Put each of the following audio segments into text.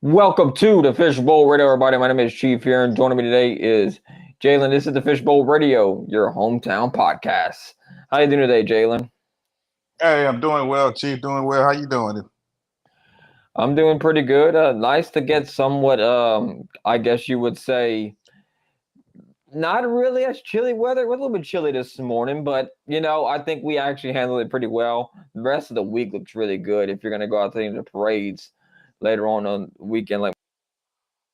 Welcome to the Fishbowl Radio, everybody. My name is Chief here, and joining me today is Jalen. This is the Fishbowl Radio, your hometown podcast. How you doing today, Jalen? Hey, I'm doing well, Chief. Doing well. How you doing? I'm doing pretty good. Nice to get somewhat, I guess you would say, not really as chilly weather. It was a little bit chilly this morning, but, I think we actually handled it pretty well. The rest of the week looks really good if you're going to go out to the parades later on the weekend, like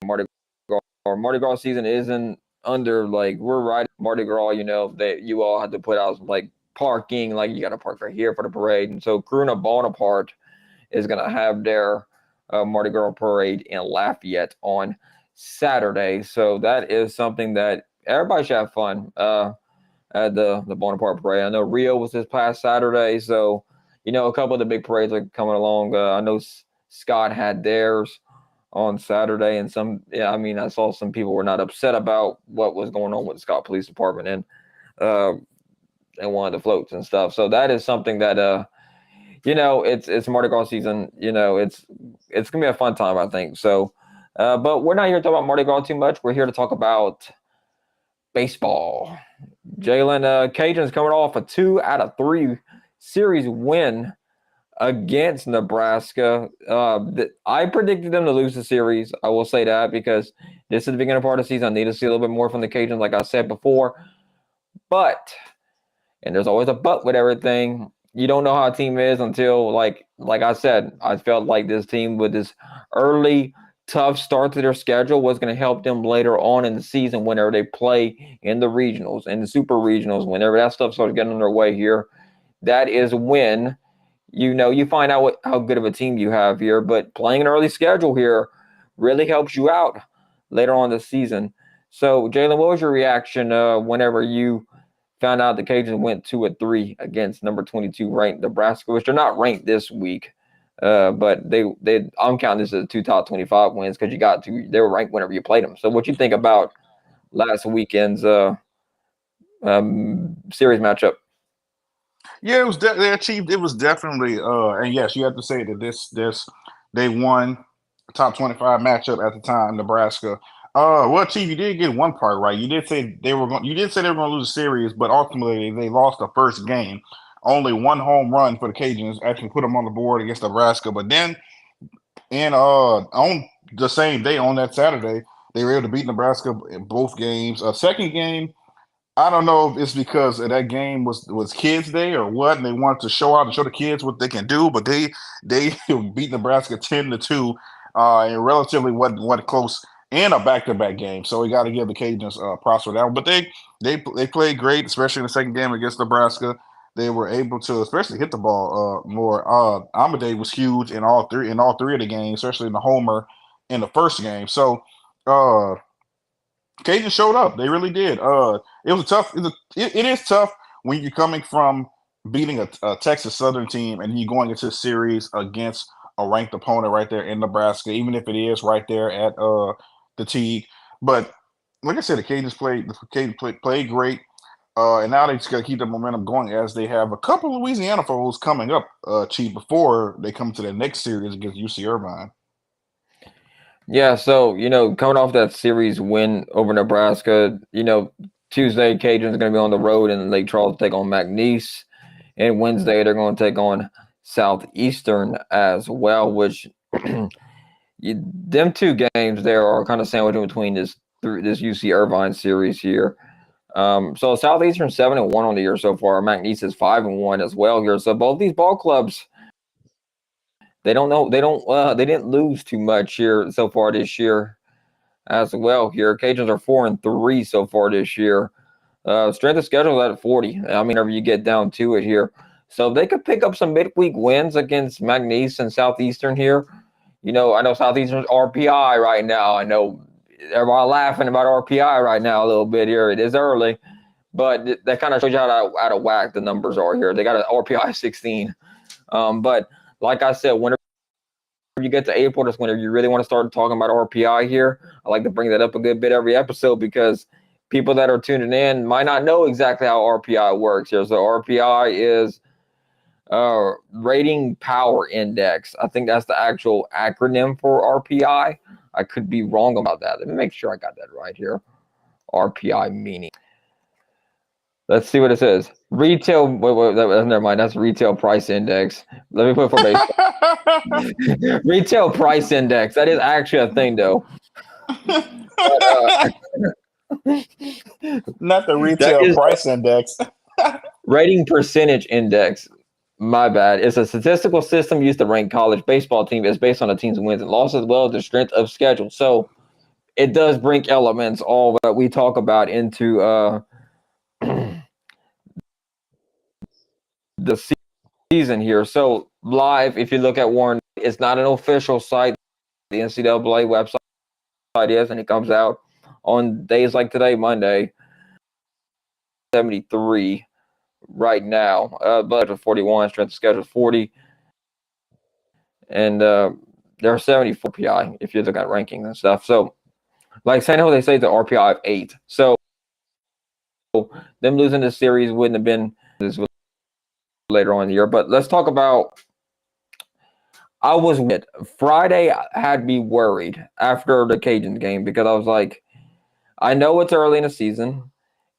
Mardi Gras. Our Mardi Gras season isn't under like we're right Mardi Gras. That you all had to put out like parking, like you got to park right here for the parade, and so Corona Bonaparte is gonna have their Mardi Gras parade in Lafayette on Saturday. So that is something that everybody should have fun at the Bonaparte parade. I know Rio was this past Saturday, so a couple of the big parades are coming along. I know Scott had theirs on Saturday, and I saw some people were not upset about what was going on with the Scott Police Department uh, and one of the floats and stuff. So that is something that it's Mardi Gras season. It's gonna be a fun time, I think. So, but we're not here to talk about Mardi Gras too much. We're here to talk about baseball. Jalen, Cajuns coming off a 2 out of 3 series win against Nebraska. I predicted them to lose the series. I will say that because this is the beginning part of the season. I need to see a little bit more from the Cajuns, like I said before. But, and there's always a but with everything, you don't know how a team is until, like I said, I felt like this team with this early, tough start to their schedule was going to help them later on in the season whenever they play in the regionals and the super regionals, whenever that stuff starts getting on their way here. That is when you find out how good of a team you have here, but playing an early schedule here really helps you out later on the season. So, Jalen, what was your reaction whenever you found out the Cajuns went 2-3 against number 22 ranked Nebraska, which they're not ranked this week, but I'm counting this as 2 top 25 wins because they were ranked whenever you played them. So, what you think about last weekend's series matchup? Yeah, they achieved. It was definitely. And yes, you have to say that this they won top 25 matchup at the time, Nebraska. Well, Chief, you did get one part right. You did say they were going. You did say they were going to lose the series, but ultimately they lost the first game. Only one home run for the Cajuns actually put them on the board against Nebraska. But then, on the same day, on that Saturday, they were able to beat Nebraska in both games. Second game, I don't know if it's because that game was Kids Day or what, and they wanted to show out and show the kids what they can do, but they beat Nebraska 10-2, and relatively wasn't close in a back-to-back game. So we got to give the Cajuns props for that one. But they played great, especially in the second game against Nebraska. They were able to especially hit the ball more. Amade was huge in all three of the games, especially in the homer in the first game. So. Cajun showed up. They really did. It was tough. It is tough when you're coming from beating a Texas Southern team and you going into a series against a ranked opponent right there in Nebraska, even if it is right there at the Teague. But like I said, the Cajuns played great, and now they just got to keep the momentum going as they have a couple of Louisiana foes coming up, Chief, before they come to the next series against UC Irvine. Yeah, so coming off that series win over Nebraska, Tuesday Cajuns are going to be on the road in Lake Charles to take on McNeese, and Wednesday they're going to take on Southeastern as well. Which them two games there are kind of sandwiched in between this UC Irvine series here. So Southeastern 7-1 on the year so far. McNeese is 5-1 as well here. So both these ball clubs. They didn't lose too much here so far this year as well here. Cajuns are 4-3 so far this year. Strength of schedule is at 40. I mean, whenever you get down to it here. So they could pick up some midweek wins against McNeese and Southeastern here. I know Southeastern's RPI right now. I know everybody laughing about RPI right now a little bit here. It is early, but that kind of shows you how out of whack the numbers are here. They got an RPI 16. But like I said, whenever you get to April, that's whenever you really want to start talking about RPI here. I like to bring that up a good bit every episode because people that are tuning in might not know exactly how RPI works here. So RPI is Rating Power Index. I think that's the actual acronym for RPI. I could be wrong about that. Let me make sure I got that right here. RPI meaning. Let's see what it says. Retail. Never mind. That's retail price index. Let me put for baseball. Retail price index. That is actually a thing, though. But, Not the that retail is price index. rating percentage index. My bad. It's a statistical system used to rank college baseball teams. It's based on a team's wins and losses, as well as the strength of schedule. So it does bring elements all that we talk about into the season here. So live, if you look at Warren, it's not an official site. The NCAA website is, and it comes out on days like today, Monday, 73 right now. But 41, strength of schedule 40, and there are 74 RPI if you look at rankings and stuff. So, like San Jose State, the RPI of 8. So them losing this series wouldn't have been this later on in the year. But let's talk about. Friday had me worried after the Cajuns game because I was like, I know it's early in the season,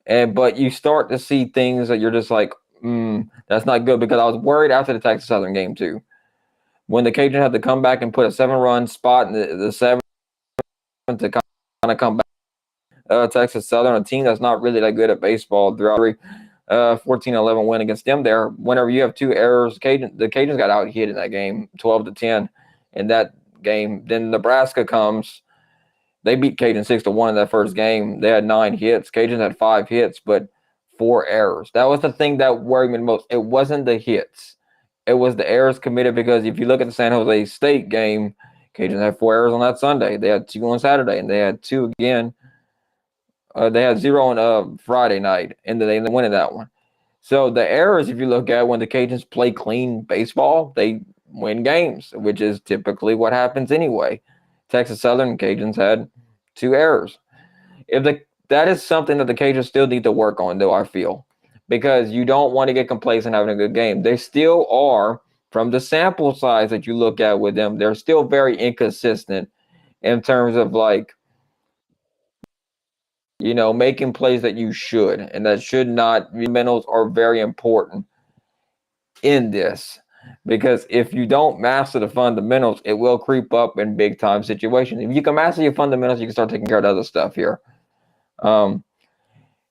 but you start to see things that you're just like, that's not good, because I was worried after the Texas Southern game too. When the Cajuns had to come back and put a 7-run spot in the 7th to kind of come back. Texas Southern, a team that's not really that good at baseball, throughout 14-11 win against them there. Whenever you have 2 errors, the Cajuns got out hit in that game, 12-10 in that game. Then Nebraska comes. They beat Cajun 6-1 in that first game. They had 9 hits. Cajuns had 5 hits, but 4 errors. That was the thing that worried me the most. It wasn't the hits. It was the errors committed, because if you look at the San Jose State game, Cajuns had 4 errors on that Sunday. They had 2 on Saturday, and they had 2 again. They had 0 on Friday night, and they ended up winning that one. So the errors, if you look at when the Cajuns play clean baseball, they win games, which is typically what happens anyway. Texas Southern Cajuns had 2 errors. That is something that the Cajuns still need to work on, though, I feel, because you don't want to get complacent having a good game. They still are, from the sample size that you look at with them, they're still very inconsistent in terms of, like, making plays that you should and that should not. Fundamentals are very important in this, because if you don't master the fundamentals, it will creep up in big time situations. If you can master your fundamentals, you can start taking care of other stuff here. Andrew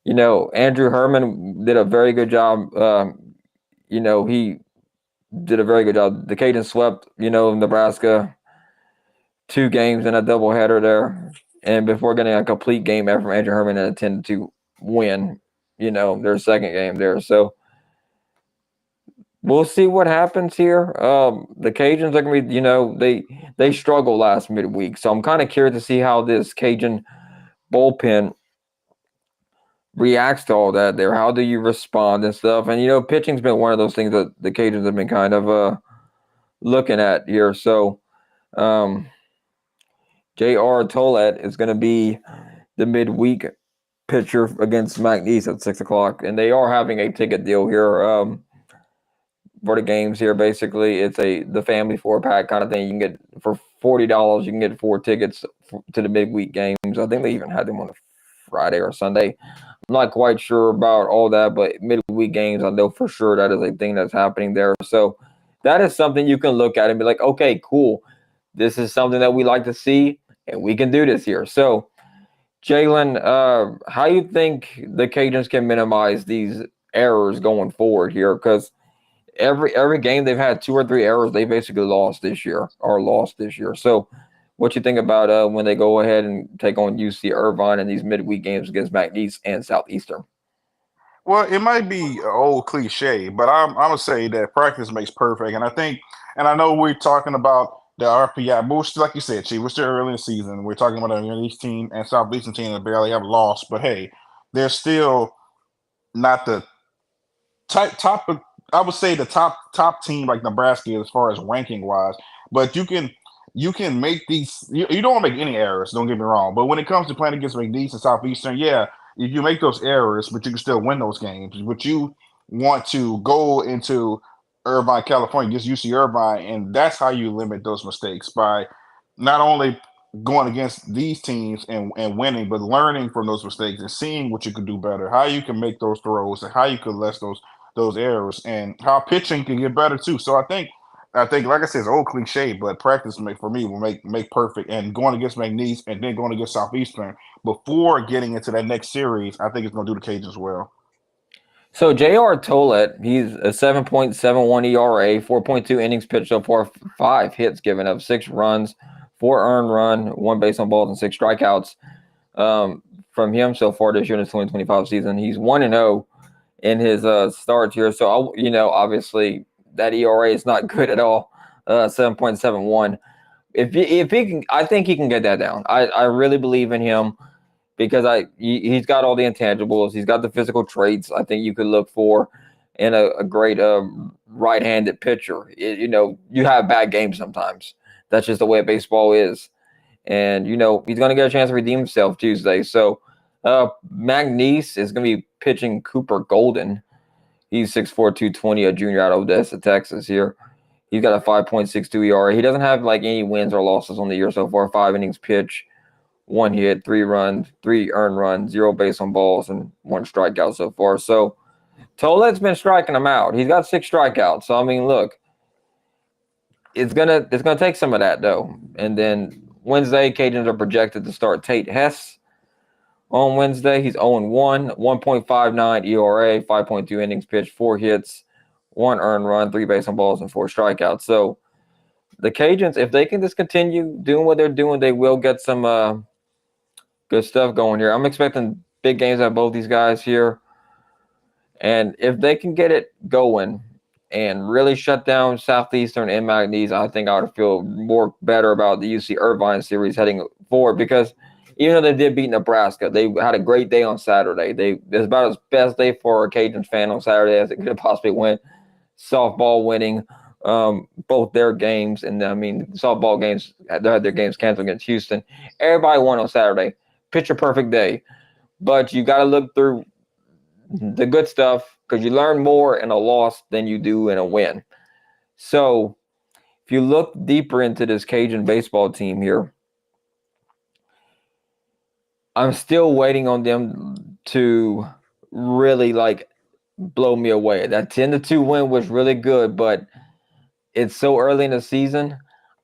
Herman did a very good job. He did a very good job. The Cajuns swept, Nebraska 2 games in a doubleheader there, and before getting a complete game effort from Andrew Herman, and intended to win, their second game there. So we'll see what happens here. The Cajuns are going to be, they struggled last midweek, so I'm kind of curious to see how this Cajun bullpen reacts to all that there. How do you respond and stuff? And, pitching's been one of those things that the Cajuns have been kind of looking at here. So J.R. Tollett is going to be the midweek pitcher against McNeese at 6 o'clock, and they are having a ticket deal here for the games here. Basically, it's the family 4-pack kind of thing. You can get for $40. You can get 4 tickets to the midweek games. I think they even had them on a Friday or Sunday. I'm not quite sure about all that, but midweek games, I know for sure that is a thing that's happening there. So that is something you can look at and be like, okay, cool. This is something that we like to see, and we can do this here. So, Jalen, how you think the Cajuns can minimize these errors going forward here? Because every game they've had 2 or 3 errors, they basically lost this year. So what you think about when they go ahead and take on UC Irvine in these midweek games against McNeese and Southeastern? Well, it might be an old cliche, but I'm gonna say that practice makes perfect. And I know we're talking about the RPI, but like you said, Chief, we're still early in the season. We're talking about an East team and Southeastern team that barely have lost, but hey, they're still not the top. I would say the top team like Nebraska as far as ranking wise. But you can make these. You don't want to make any errors. Don't get me wrong. But when it comes to playing against McNeese and Southeastern, yeah, if you make those errors, but you can still win those games. But you want to go into Irvine, California, just UC Irvine, and that's how you limit those mistakes by not only going against these teams and winning, but learning from those mistakes and seeing what you can do better, how you can make those throws, and how you can less those errors, and how pitching can get better too. So I think, like I said, it's old cliche, but practice for me will make perfect. And going against McNeese and then going against Southeastern before getting into that next series, I think it's going to do the Cajuns well. So J.R. Tollett, he's a 7.71 ERA, 4.2 innings pitched so far, 5 hits given up, 6 runs, 4 earned run, 1 base on balls, and 6 strikeouts from him so far this year in the 2025 season. He's 1-0 in his starts here. So, obviously that ERA is not good at all, 7.71. If he can, I think he can get that down. I really believe in him because he's got all the intangibles. He's got the physical traits I think you could look for in a great right-handed pitcher. You have bad games sometimes. That's just the way baseball is. And, he's going to get a chance to redeem himself Tuesday. So McNeese is going to be pitching Cooper Golden. He's 6'4", 220, a junior out of Odessa, Texas here. He's got a 5.62 ERA. He doesn't have any wins or losses on the year so far. 5 innings pitched, 1 hit, 3 runs, 3 earned runs, 0 base on balls, and 1 strikeout so far. So Tollett's been striking him out. He's got 6 strikeouts. So look, it's gonna take some of that though. And then Wednesday, Cajuns are projected to start Tate Hess on Wednesday. He's 0-1, 1.59 ERA, 5.2 innings pitched, 4 hits, 1 earned run, 3 base on balls, and 4 strikeouts. So the Cajuns, if they can just continue doing what they're doing, they will get some good stuff going here. I'm expecting big games out of both these guys here. And if they can get it going and really shut down Southeastern and McNeese, I think I would feel more better about the UC Irvine series heading forward, because even though they did beat Nebraska, they had a great day on Saturday. It's about as best day for a Cajuns fan on Saturday as it could possibly win. Softball winning both their games, and softball games, they had their games canceled against Houston. Everybody won on Saturday. Picture perfect day. But you got to look through the good stuff, because you learn more in a loss than you do in a win. So if you look deeper into this Cajun baseball team here, I'm still waiting on them to really blow me away. That 10-2 win was really good, but it's so early in the season.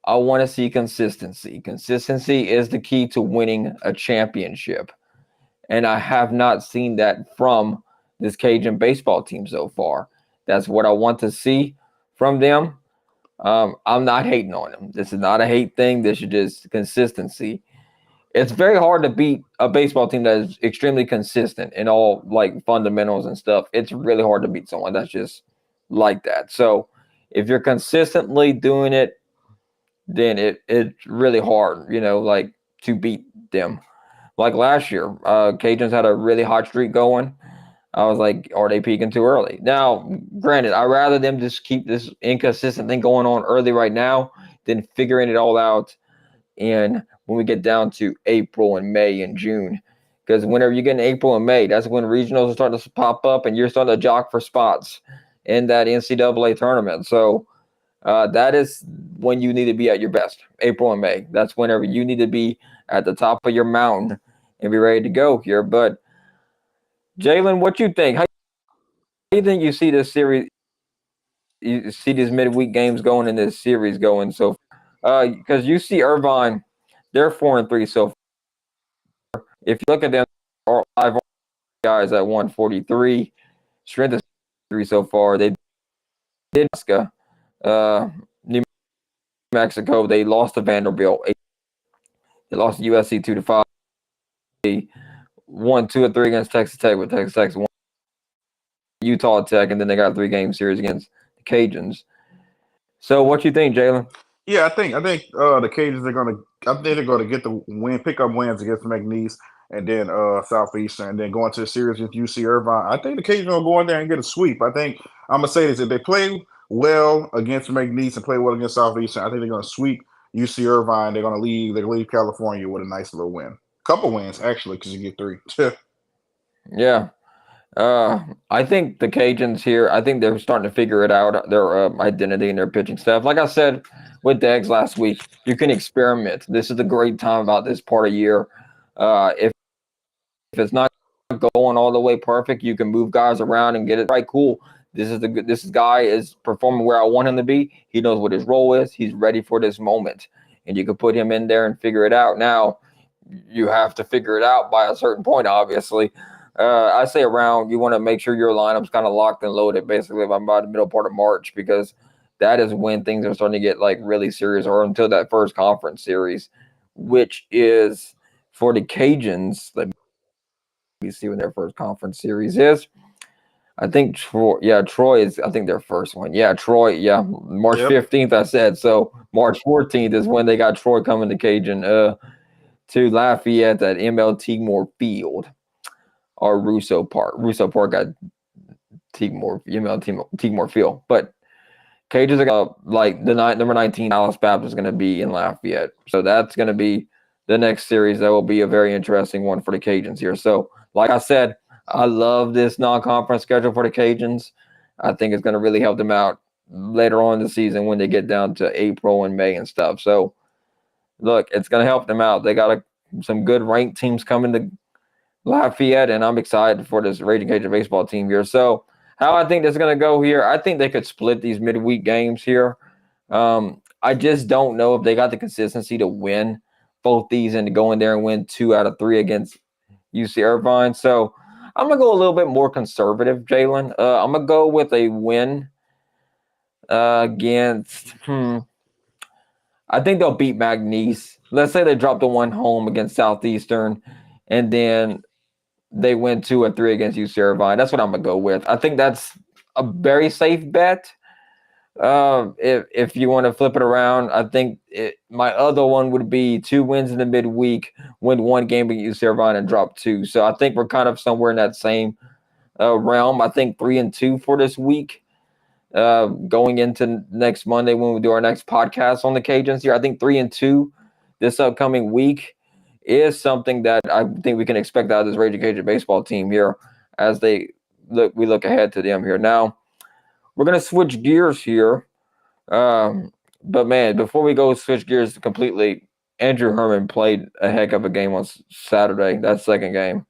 I want to see consistency. Consistency is the key to winning a championship. And I have not seen that from this Cajun baseball team so far. That's what I want to see from them. I'm not hating on them. This is not a hate thing. This is just consistency. It's very hard to beat a baseball team that is extremely consistent in all fundamentals and stuff. It's really hard to beat someone that's just like that. So if you're consistently doing it, then it's really hard, to beat them. Like last year, Cajuns had a really hot streak going. I was like, are they peaking too early? Now, granted, I'd rather them just keep this inconsistent thing going on early right now than figuring it all out when we get down to April and May and June. Because whenever you get in April and May, that's when regionals are starting to pop up and you're starting to jock for spots in that NCAA tournament. So that is when you need to be at your best, April and May. That's whenever you need to be at the top of your mountain and be ready to go here. But Jalen, what you think? How do you think you see this series? You see these midweek games going in this series going so? Because UC Irvine, they're 4-3 so far. If you look at them, five guys at 143, strength is 3 so far. They did Nebraska, New Mexico. They lost to Vanderbilt. They lost to USC 2-5. They won 2 or 3 against Texas Tech, with Texas Tech won Utah Tech, and then they got a 3-game series against the Cajuns. So, what you think, Jalen? Yeah, I think the Cajuns are gonna. I think they're gonna get the win, pick up wins against McNeese, and then Southeastern, and then go into the series with UC Irvine. I think the Cajuns will go in there and get a sweep. I think I'm gonna say this: if they play well against McNeese and play well against Southeastern, I think they're gonna sweep UC Irvine. They're gonna leave California with a nice little win, couple wins actually, because you get 3. Yeah. I think the Cajuns here, I think they're starting to figure it out, their identity and their pitching staff. Like I said, with the eggs last week. You can experiment. This is the great time about this part of year. If it's not going all the way perfect, you can move guys around and get it right. Cool. This guy is performing where I want him to be. He knows what his role is. He's ready for this moment, and you can put him in there and figure it out. Now, you have to figure it out by a certain point, obviously. I say around, you want to make sure your lineup's kind of locked and loaded basically by the middle part of March, because that is when things are starting to get like really serious, or until that first conference series, which is for the Cajuns. Let me see when their first conference series is. I think Troy is, I think, their first one. Yeah, Troy, yeah, March Yep. 15th, I said. So March 14th is when they got Troy coming to Cajun. To Lafayette at ML Moore Field or Russo Park. Russo Park got ML Moore Field. But Cajuns are gonna, like the number 19 Dallas Baptist is gonna be in Lafayette. So that's gonna be the next series. That will be a very interesting one for the Cajuns here. So like I said, I love this non-conference schedule for the Cajuns. I think it's gonna really help them out later on in the season when they get down to April and May and stuff. So look, it's going to help them out. They got some good ranked teams coming to Lafayette, and I'm excited for this Ragin Cajun baseball team here. So, how I think this is going to go here, I think they could split these midweek games here. I just don't know if they got the consistency to win both these and to go in there and win 2 out of 3 against UC Irvine. So, I'm going to go a little bit more conservative, Jalen. I'm going to go with a win against I think they'll beat McNeese. Let's say they drop the one home against Southeastern, and then they win 2 or 3 against UC Irvine. That's what I'm gonna go with. I think that's a very safe bet. If you want to flip it around, I think my other one would be 2 wins in the midweek, win 1 game against UC Irvine, and drop 2. So I think we're kind of somewhere in that same realm. I think 3-2 for this week. Going into next Monday when we do our next podcast on the Cajuns here, I think 3-2 this upcoming week is something that I think we can expect out of this Ragin' Cajun baseball team here as we look ahead to them here. Now, we're going to switch gears here. But man, before we go switch gears completely, Andrew Herman played a heck of a game on Saturday, that second game.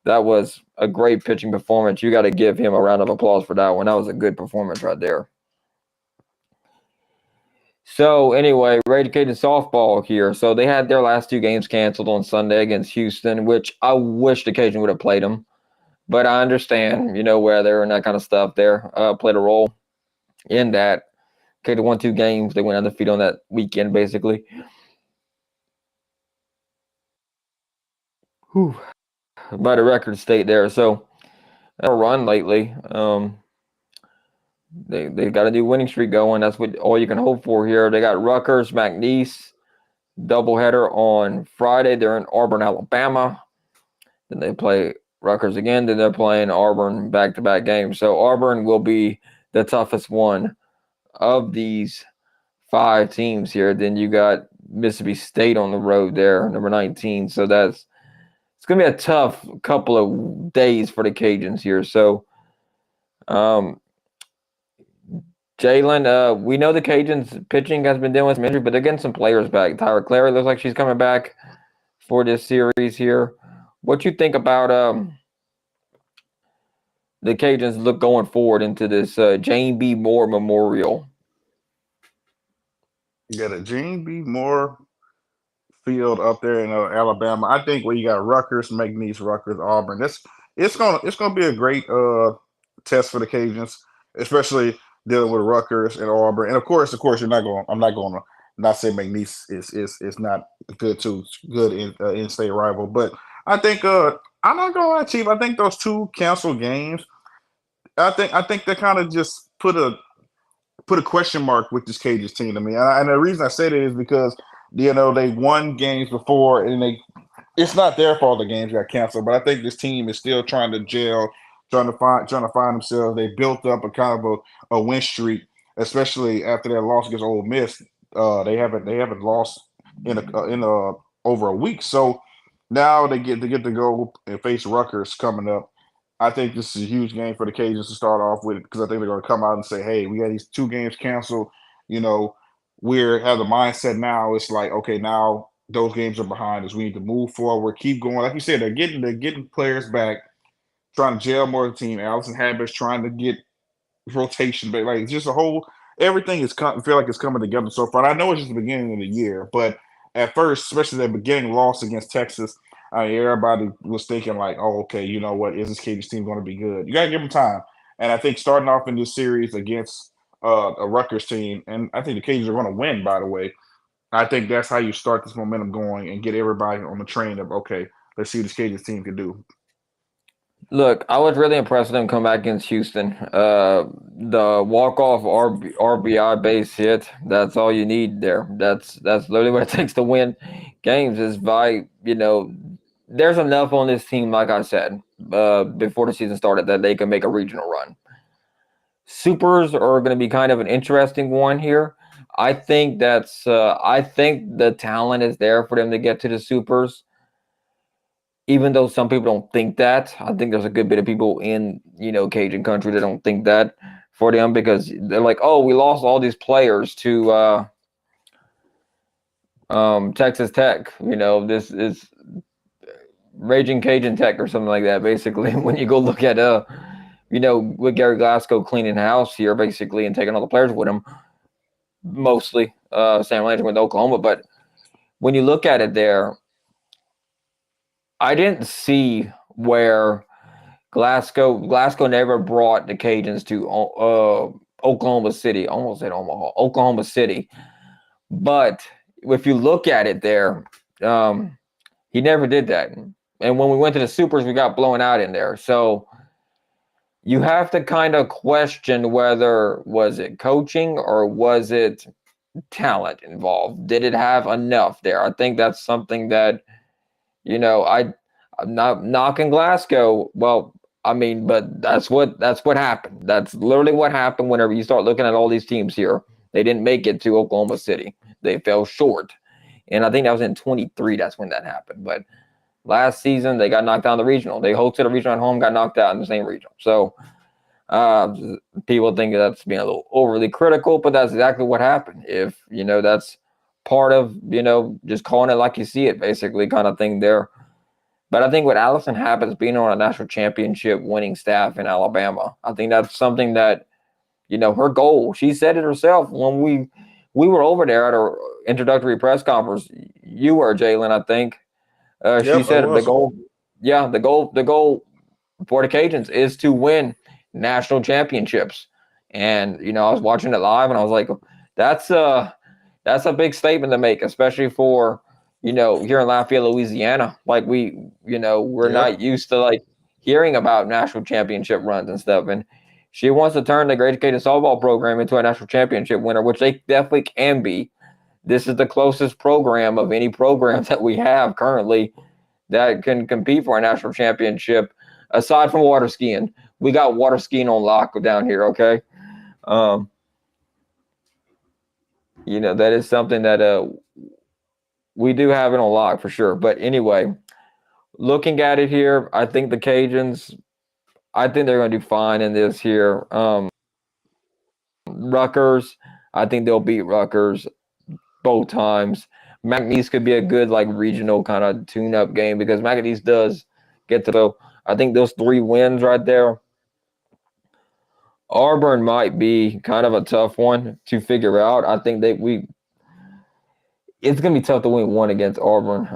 That was a great pitching performance. You got to give him a round of applause for that one. That was a good performance right there. So anyway, Ragin' Cajuns Softball here. So they had their last 2 games canceled on Sunday against Houston, which I wish the Cajun would have played them. But I understand, weather and that kind of stuff there played a role in that. Cajun won 2 games. They went undefeated on that weekend, basically. Whew. By the record state there. So a run lately. They got a new winning streak going. That's what all you can hope for here. They got Rutgers, McNeese, doubleheader on Friday. They're in Auburn, Alabama. Then they play Rutgers again. Then they're playing Auburn back-to-back games. So Auburn will be the toughest one of these 5 teams here. Then you got Mississippi State on the road there, number 19. So it's going to be a tough couple of days for the Cajuns here. So, Jalen, we know the Cajuns pitching has been dealing with some injury, but they're getting some players back. Tyra Clary looks like she's coming back for this series here. What you think about the Cajuns look going forward into this Jane B. Moore Memorial? You got a Gene B. Moore Field up there in Alabama. I think where you got Rutgers, McNeese, Rutgers, Auburn. It's gonna be a great test for the Cajuns, especially dealing with Rutgers and Auburn. And of course, I'm not going to not say McNeese is not good in-state rival, but I think I'm not going to lie, Chief. I think those 2 canceled games. I think they kind of just put a question mark with this Cajuns team to me. And the reason I say that is because they won games before, and it's not their fault the games got canceled. But I think this team is still trying to gel, trying to find themselves. They built up a kind of a win streak, especially after their loss against Ole Miss. They haven't lost in over a week. So now they get to go and face Rutgers coming up. I think this is a huge game for the Cajuns to start off with, because I think they're going to come out and say, hey, we got these 2 games canceled. we have the mindset now. It's like, okay, now those games are behind us. We need to move forward, keep going. Like you said, they're getting players back, trying to gel more of the team. Allison Habber's trying to get rotation, but like just a whole everything is feel like it's coming together so far. And I know it's just the beginning of the year, but at first, especially that beginning loss against Texas, everybody was thinking like, "Oh, okay, you know what? Is this Cajuns team going to be good?" You got to give them time. And I think starting off in this series against a Rutgers team, and I think the Cajuns are going to win. By the way, I think that's how you start this momentum going and get everybody on the train of okay, let's see what this Cajuns team can do. Look, I was really impressed with them come back against Houston. The walk-off RBI base hit, that's all you need there. That's literally what it takes to win games is there's enough on this team, like I said, before the season started, that they can make a regional run. Supers are going to be kind of an interesting one here. I think the talent is there for them to get to the supers, even though some people don't think that. I think there's a good bit of people in Cajun country that don't think that for them, because they're like, oh, we lost all these players to Texas Tech. This is Raging Cajun Tech or something like that. Basically, when you go look at with Gary Glasgow cleaning house here, basically, and taking all the players with him, mostly Sam Landry with Oklahoma. But when you look at it there, I didn't see where Glasgow never brought the Cajuns to Oklahoma City. Almost said Omaha, Oklahoma City. But if you look at it there, he never did that. And when we went to the Supers, we got blown out in there. So you have to kind of question whether was it coaching or was it talent involved? Did it have enough there? I think that's something that I'm not knocking Glasgow. Well, I mean, but that's what happened. That's literally what happened whenever you start looking at all these teams here. They didn't make it to Oklahoma City. They fell short. And I think that was in 23. That's when that happened. But last season, they got knocked out in the regional. They hosted a regional at home, got knocked out in the same regional. So people think that's being a little overly critical, but that's exactly what happened. If, that's part of, just calling it like you see it, basically, kind of thing there. But I think with Allison Habber's being on a national championship winning staff in Alabama, I think that's something that, her goal. She said it herself when we were over there at our introductory press conference. You were, Jalen, I think. She Yep, I said the was. goal, yeah, the goal for the Cajuns is to win national championships. And I was watching it live, and I was like, that's a big statement to make, especially for here in Lafayette, Louisiana. Like we're Yep. not used to like hearing about national championship runs and stuff. And she wants to turn the Great Cajuns Softball program into a national championship winner, which they definitely can be. This is the closest program of any program that we have currently that can compete for a national championship, aside from water skiing. We got water skiing on lock down here, okay? Um, that is something that we do have it on lock for sure. But anyway, looking at it here, I think the Cajuns, I think they're going to do fine in this here. Rutgers, I think they'll beat Rutgers both times. McNeese could be a good like regional kind of tune-up game because McNeese does get to the. I think those 3 wins right there. Auburn might be kind of a tough one to figure out. I think it's gonna be tough to win one against Auburn.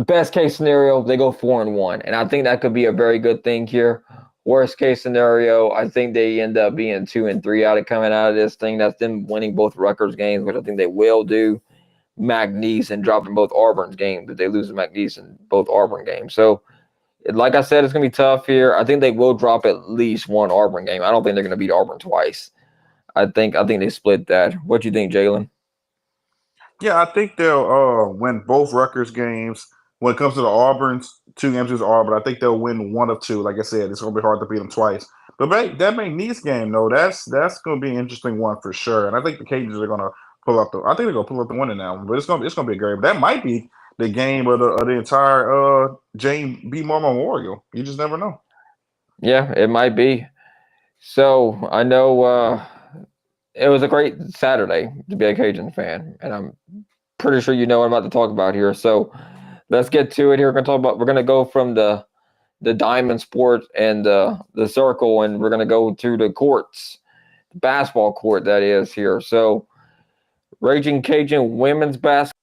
Best case scenario, they go 4-1, and I think that could be a very good thing here. Worst case scenario, I think they end up being 2-3 coming out of this thing. That's them winning both Rutgers games, which I think they will do. McNeese and dropping both Auburn's games, but they lose to McNeese in both Auburn games. So, like I said, it's gonna be tough here. I think they will drop at least one Auburn game. I don't think they're gonna beat Auburn twice. I think they split that. What do you think, Jalen? Yeah, I think they'll win both Rutgers games. When it comes to the Auburn's 2 games against Auburn, I think they'll win one of 2. Like I said, it's gonna be hard to beat them twice. But that McNeese game, though, that's gonna be an interesting one for sure. And I think the Cajuns are gonna pull up the. I think they're gonna pull up the win in that one. But it's gonna be a great. That might be the game of the entire Jane B. Moore Memorial. You just never know. Yeah, it might be. So I know it was a great Saturday to be a Cajun fan, and I'm pretty sure you know what I'm about to talk about here. So let's get to it here. We're gonna go from the diamond sport and the circle, and we're gonna go to the courts, the basketball court that is here. So Raging Cajun women's basketball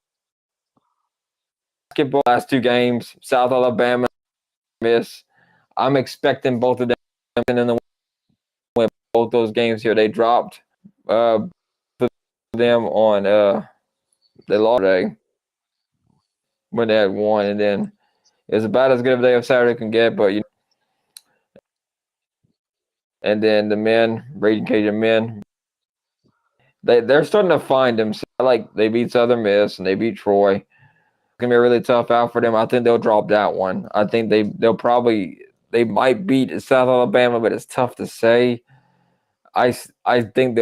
last two games, South Alabama miss. I'm expecting both of them in the win both those games here. They dropped them on they lost today when they had won, and then it's about as good of a day of Saturday can get. But and then the men, Raging Cajun men, they're starting to find themselves. Like they beat Southern Miss and they beat Troy. It's gonna be a really tough out for them. I think they'll drop that one. I think they might beat South Alabama, but it's tough to say. I think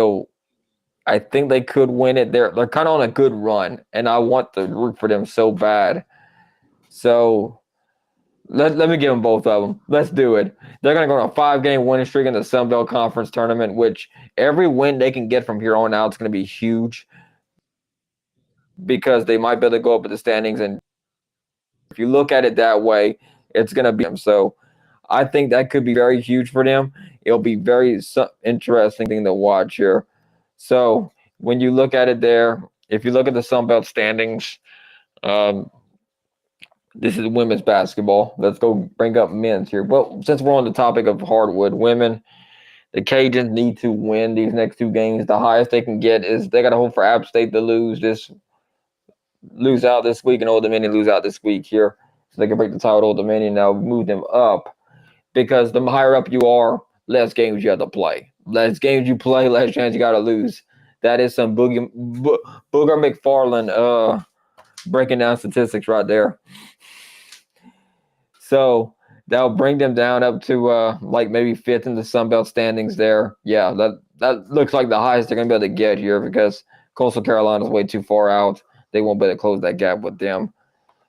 they could win it. They're kind of on a good run, and I want to root for them so bad. So let me give them both of them. Let's do it. They're going to go on a 5-game winning streak in the Sun Belt Conference tournament, which every win they can get from here on out is going to be huge because they might be able to go up with the standings. And if you look at it that way, it's going to be them. So I think that could be very huge for them. It'll be very interesting thing to watch here. So when you look at it there, if you look at the Sun Belt standings, this is women's basketball. Let's go bring up men's here. Well, since we're on the topic of hardwood women, the Cajuns need to win these next two games. The highest they can get is they got to hope for App State to lose out this week, and Old Dominion lose out this week here, so they can break the tie with Old Dominion. Now move them up because the higher up you are, less games you have to play. Less games you play, less chance you got to lose. That is some Booger McFarland breaking down statistics right there. So that'll bring them down up to like maybe fifth in the Sun Belt standings there. Yeah, that looks like the highest they're going to be able to get here because Coastal Carolina is way too far out. They won't be able to close that gap with them.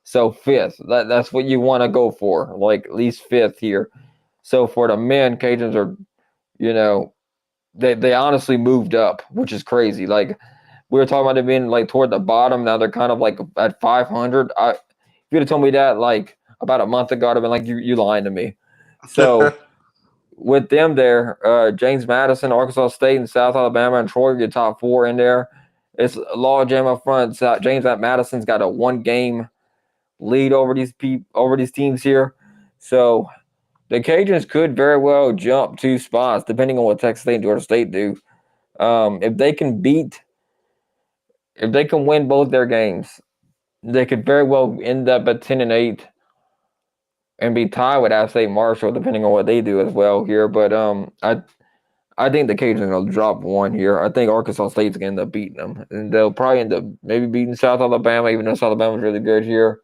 So fifth, that's what you want to go for, like at least fifth here. So for the men, Cajuns are, they honestly moved up, which is crazy. Like we were talking about them being like toward the bottom. Now they're kind of like at 500. If you'd have told me that like about a month ago, I'd have been like, you lying to me. So with them there, James Madison, Arkansas State, and South Alabama and Troy are your top four in there. It's a law jam up front. James Madison's got a 1-game lead over these teams here. So the Cajuns could very well jump 2 spots depending on what Texas State and Georgia State do. If they can win both their games, they could very well end up at 10-8 and be tied with App State Marshall, depending on what they do as well here. But I think the Cajuns are going to drop one here. I think Arkansas State's going to end up beating them, and they'll probably end up maybe beating South Alabama, even though South Alabama's really good here.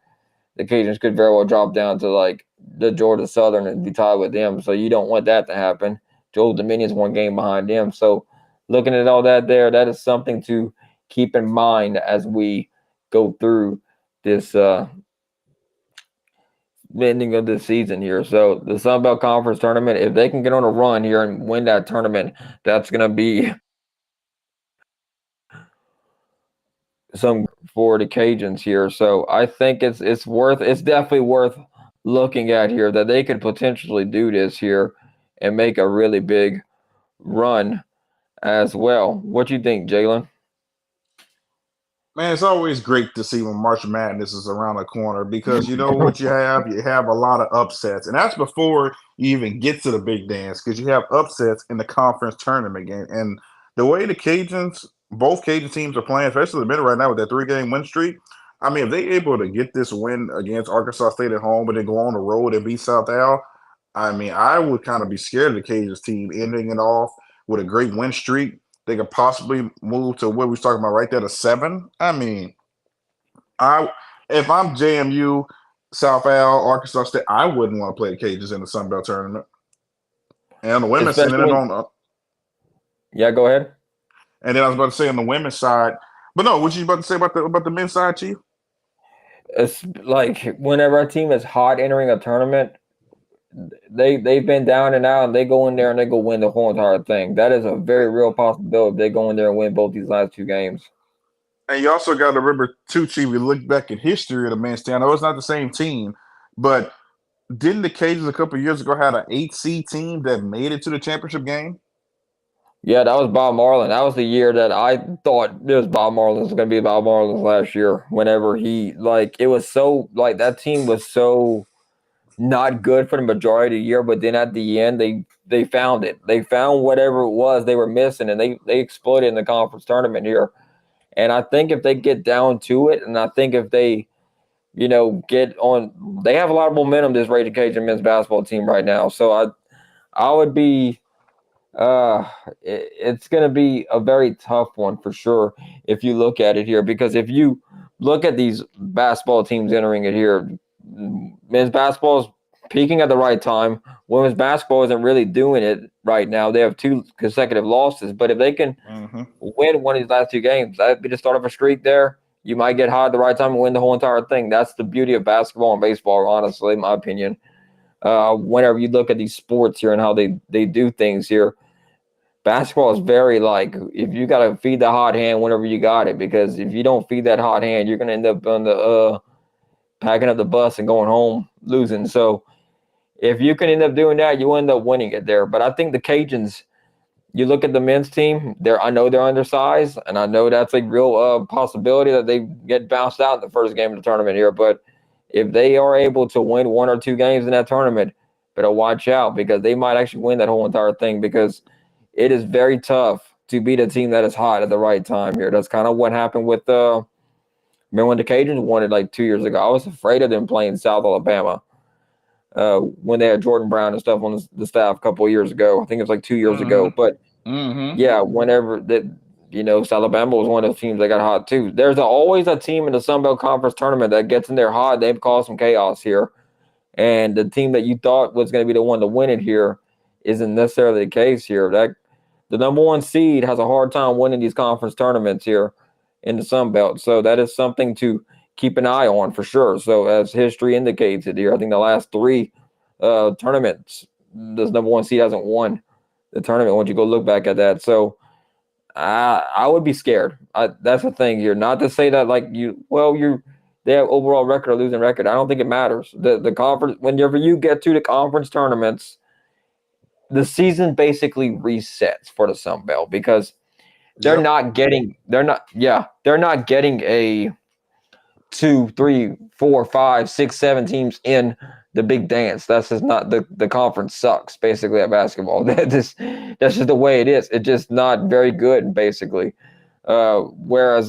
The Cajuns could very well drop down to like the Georgia Southern and be tied with them. So you don't want that to happen. Old Dominion's 1 game behind them. So looking at all that there, that is something to keep in mind as we go through this ending of this season here. So the Sun Belt Conference tournament, if they can get on a run here and win that tournament, that's going to be some for the Cajuns here. So I think it's definitely worth looking at here that they could potentially do this here and make a really big run as well. What do you think, Jalen? Man, it's always great to see when March Madness is around the corner because you know what you have? You have a lot of upsets. And that's before you even get to the big dance because you have upsets in the conference tournament game. And the way the Cajuns, both Cajun teams are playing, especially the middle right now with that 3-game win streak, I mean, if they're able to get this win against Arkansas State at home but then go on the road and beat South Al, I mean, I would kind of be scared of the Cajuns team ending it off with a great win streak. They could possibly move to what we was talking about right there to 7. I mean, if I'm JMU, South Al, Arkansas State, I wouldn't want to play the Cajuns in the Sun Belt tournament. And on the women's side, yeah, go ahead. And then I was about to say on the women's side, but no, what you about to say about the men's side, Chief? It's like whenever a team is hot entering a tournament, they've been down and out, and they go in there and they go win the whole entire thing. That is a very real possibility if they go in there and win both these last two games. And you also got to remember too, Chief. We look back at history of the men's team. I know it's not the same team, but didn't the Cajuns a couple of years ago had an 8 seed team that made it to the championship game? Yeah, that was Bob Marlin. That was the year that I thought it was Bob Marlin's going to be Bob Marlin's last year. Whenever it was so that team was so not good for the majority of the year, but then at the end they found it. They found whatever it was they were missing, and they exploited in the conference tournament here. And I think if they get down to it, and I think if they get on, they have a lot of momentum. This Ragin Cajun men's basketball team right now. So I would be. It's going to be a very tough one for sure if you look at it here, because if you look at these basketball teams entering it here, men's basketball is peaking at the right time. Women's basketball isn't really doing it right now. They have 2 consecutive losses, but if they can win one of these last 2 games, that'd be the start of a streak there. You might get hot at the right time and win the whole entire thing. That's the beauty of basketball and baseball, honestly, in my opinion. Whenever you look at these sports here and how they do things here, basketball is very if you got to feed the hot hand whenever you got it, because if you don't feed that hot hand, you're going to end up on the packing up the bus and going home losing. So if you can end up doing that, you end up winning it there. But I think the Cajuns, you look at the men's team, I know they're undersized, and I know that's a real possibility that they get bounced out in the first game of the tournament here. But if they are able to win 1 or 2 games in that tournament, better watch out, because they might actually win that whole entire thing, because it is very tough to beat a team that is hot at the right time here. That's kind of what happened with remember when the Cajuns won it 2 years ago? I was afraid of them playing South Alabama when they had Jordan Brown and stuff on the staff a couple of years ago. I think it was 2 years ago. But yeah, whenever South Alabama was one of those teams that got hot too. There's always a team in the Sun Belt Conference tournament that gets in there hot. They've caused some chaos here. And the team that you thought was going to be the one to win it here isn't necessarily the case here. The number 1 seed has a hard time winning these conference tournaments here in the Sun Belt. So that is something to keep an eye on for sure. So as history indicates it here, I think the last 3 tournaments, this number 1 seed hasn't won the tournament once you go look back at that. So I would be scared. That's the thing here. Not to say that they have overall record or losing record. I don't think it matters. The conference, whenever you get to the conference tournaments, the season basically resets for the Sun Belt, because they're not getting a 2, 3, 4, 5, 6, 7 teams in the big dance. That's just not the conference sucks basically at basketball. That's just the way it is. It's just not very good basically. Whereas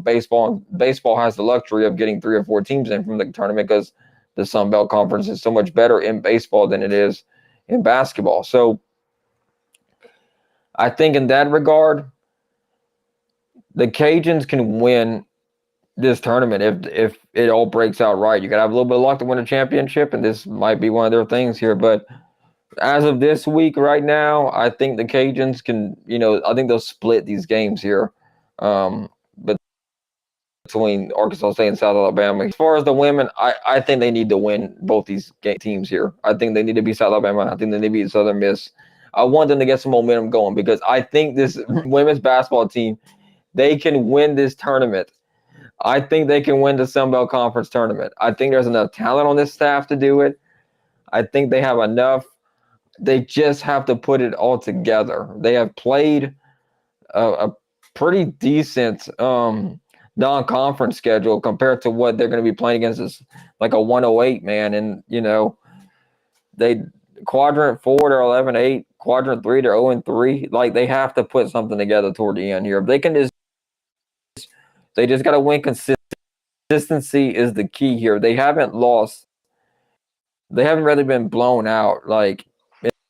baseball has the luxury of getting 3 or 4 teams in from the tournament, because the Sun Belt Conference is so much better in baseball than it is in basketball. So I think in that regard, the Cajuns can win this tournament if it all breaks out right. You got to have a little bit of luck to win a championship, and this might be one of their things here. But as of this week right now, I think the Cajuns can, I think they'll split these games here between Arkansas State and South Alabama. As far as the women, I think they need to win both these teams here. I think they need to beat South Alabama. I think they need to beat Southern Miss. I want them to get some momentum going, because I think this women's basketball team, they can win this tournament. I think they can win the Sun Belt Conference tournament. I think there's enough talent on this staff to do it. I think they have enough. They just have to put it all together. They have played a pretty decent non-conference schedule compared to what they're going to be playing against us, like a 108, man. And, they quadrant 4, they're 11-8. Quadrant 3, they're 0-3. They have to put something together toward the end here. If they can they just got to win consistency. Consistency is the key here. They haven't lost. They haven't really been blown out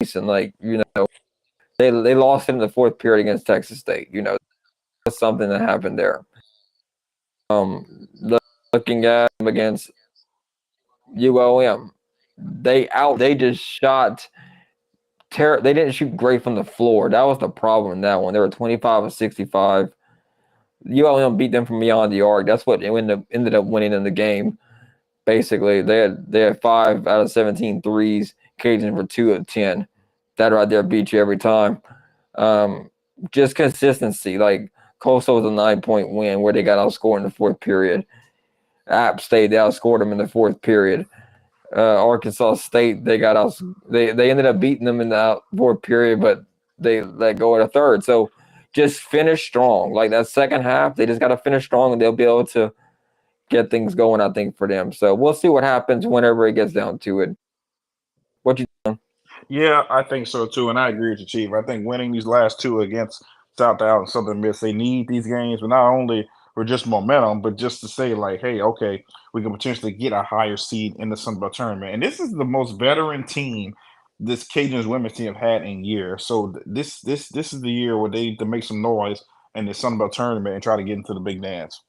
recent. They lost in the 4th period against Texas State. That's something that happened there. Looking at them against ULM, they just shot. They didn't shoot great from the floor. That was the problem in that one. They were 25 of 65. ULM beat them from beyond the arc. That's what ended up winning in the game. Basically, they had 5 out of 17 threes. Cajuns were 2 of 10. That right there beat you every time. Just consistency. Like Coastal was a 9-point win where they got outscored in the fourth period. App State, they outscored them in the fourth period. Arkansas State, they got out. They ended up beating them in the fourth period, but they let go at a third. So just finish strong. Like that second half, they just got to finish strong, and they'll be able to get things going, I think, for them. So we'll see what happens whenever it gets down to it. What you think? Yeah, I think so too, and I agree with you, Chief. I think winning these last two against South Dallas and Southern Miss, they need these games, but not only for just momentum, but just to say like, hey, okay, we can potentially get a higher seed in the Sun Belt tournament. And this is the most veteran team this Cajuns women's team have had in years. So this is the year where they need to make some noise in the Sun Belt tournament and try to get into the big dance.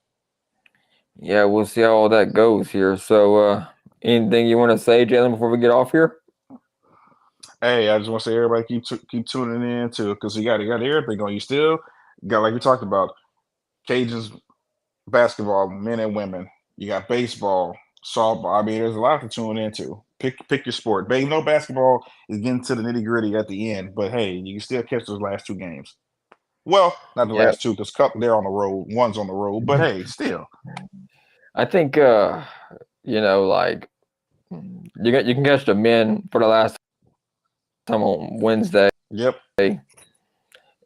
Yeah, we'll see how all that goes here. So, anything you want to say, Jalen, before we get off here? Hey, I just want to say everybody keep tuning in too, because you got everything on. You still got, like we talked about, Cajuns basketball, men and women. You got baseball, softball. I mean, there's a lot to tune into. Pick your sport. But no basketball is getting to the nitty gritty at the end. But hey, you can still catch those last two games. Well, not the Yeah, last two, because they're on the road. One's on the road. But hey, still. I think like you can catch the men for the last time on Wednesday Yep.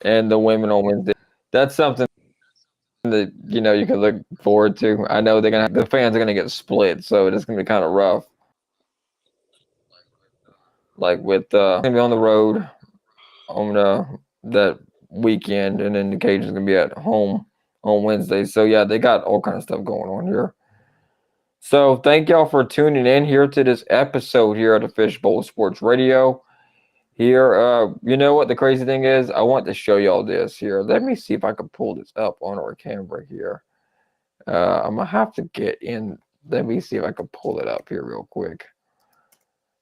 and the women on Wednesday. That's something that you can look forward to. I know the fans are gonna get split, so it's gonna be kind of rough. Like with gonna be on the road on that weekend, and then the Cajuns gonna be at home on Wednesday. So yeah, they got all kind of stuff going on here. So thank y'all for tuning in here to this episode here at the Fishbowl Sports Radio. Here, you know what the crazy thing is? I want to show y'all this here. Let me see if I can pull this up on our camera here. I'm gonna have to get in. Let me see if I can pull it up here real quick.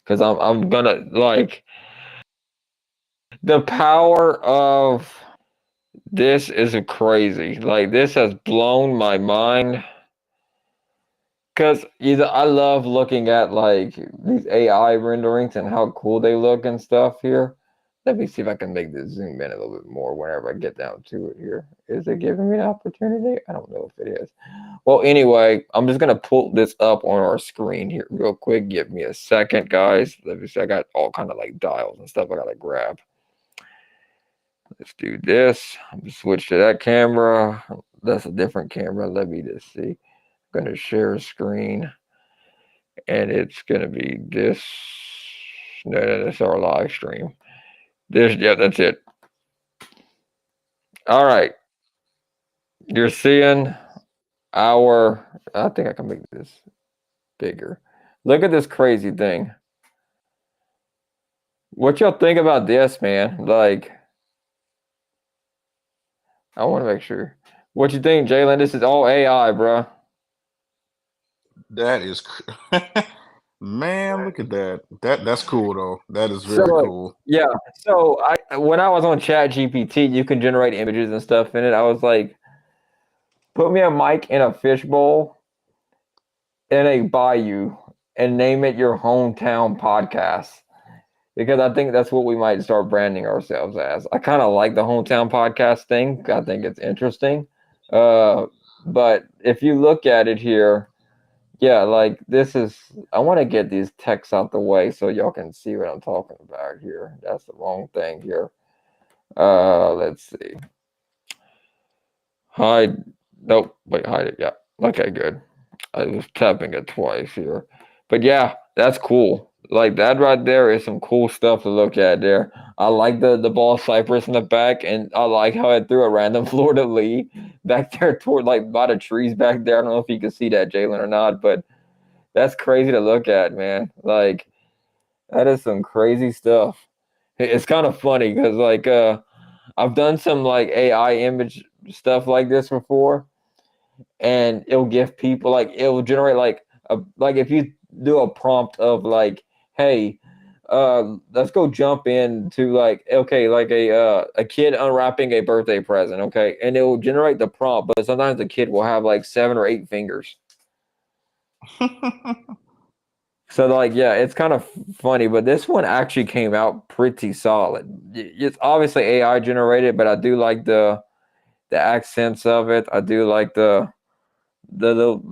Cause I'm gonna like the power of this is crazy. Like this has blown my mind. Cause I love looking at like these AI renderings and how cool they look and stuff here. Let me see if I can make this zoom in a little bit more whenever I get down to it here. Is it giving me an opportunity? I don't know if it is. Well, anyway, I'm just gonna pull this up on our screen here real quick. Give me a second, guys. Let me see. I got all kind of like dials and stuff I gotta grab. Let's do this. I'm gonna switch to that camera. That's a different camera. Let me just see. I'm gonna share a screen, and it's gonna be this. No, that's our live stream. Yeah, that's it. All right, you're seeing our. I think I can make this bigger. Look at this crazy thing. What y'all think about this, man? Like, I want to make sure. What you think, Jalen? This is all AI, bro. That is, man, look at that. That's cool though. That is very So cool. yeah, so when I was on Chat GPT, you can generate images and stuff in it. I was like, put me a mic in a fishbowl in a bayou and name it your hometown podcast. Because I think that's what we might start branding ourselves as. I kind of like the hometown podcast thing. I think it's interesting. But if you look at it here, yeah, like this is, I want to get these texts out the way so y'all can see what I'm talking about here. That's the wrong thing here. Let's see. Hide. Nope. Wait, hide it. Yeah. Okay, good. I was tapping it twice here. But yeah, that's cool. Like that right there is some cool stuff to look at there. I like the ball cypress in the back, and I like how it threw a random Florida Lee back there toward like by the trees back there. I don't know if you can see that, Jalen, or not, but that's crazy to look at, man. Like that is some crazy stuff. It's kind of funny because like I've done some like AI image stuff like this before, and it'll give people like it'll generate like if you do a prompt of like, hey, let's go jump into like okay, like a kid unwrapping a birthday present, okay, and it will generate the prompt, but sometimes the kid will have like 7 or 8 fingers. So like, yeah, it's kind of funny, but this one actually came out pretty solid. It's obviously AI generated, but I do like the accents of it. I do like the the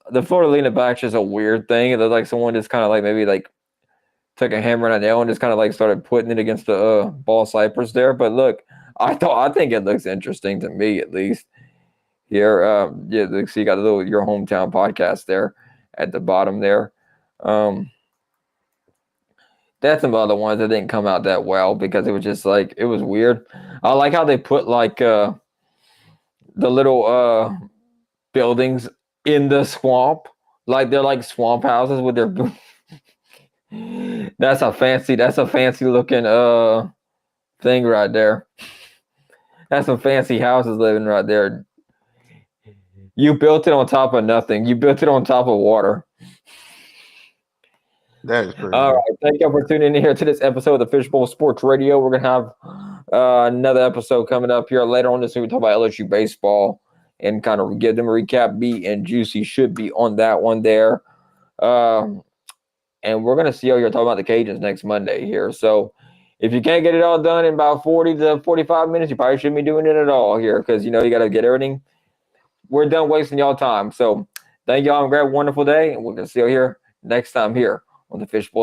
the Florida leaning back's just a weird thing. It looks like someone just kind of like maybe like took a hammer and a nail and just kind of like started putting it against the ball cypress there. But look, I think it looks interesting to me at least. Here, yeah, so you got a little your hometown podcast there at the bottom there. Um, that's some other ones that didn't come out that well because it was just like it was weird. I like how they put like the little buildings in the swamp, like they're like swamp houses with their. That's a fancy looking thing right there. That's some fancy houses living right there. You built it on top of nothing. You built it on top of water. That is crazy. All right. Thank you for tuning in here to this episode of the Fishbowl Sports Radio. We're going to have another episode coming up here later on this week. We talk about LSU baseball and kind of give them a recap. B and Juicy should be on that one there. And we're going to see how you're talking about the Cajuns next Monday here. So if you can't get it all done in about 40 to 45 minutes, you probably shouldn't be doing it at all here because, you got to get everything. We're done wasting y'all time. So thank y'all and have a great, wonderful day. And we're going to see you here next time here on the Fishbowl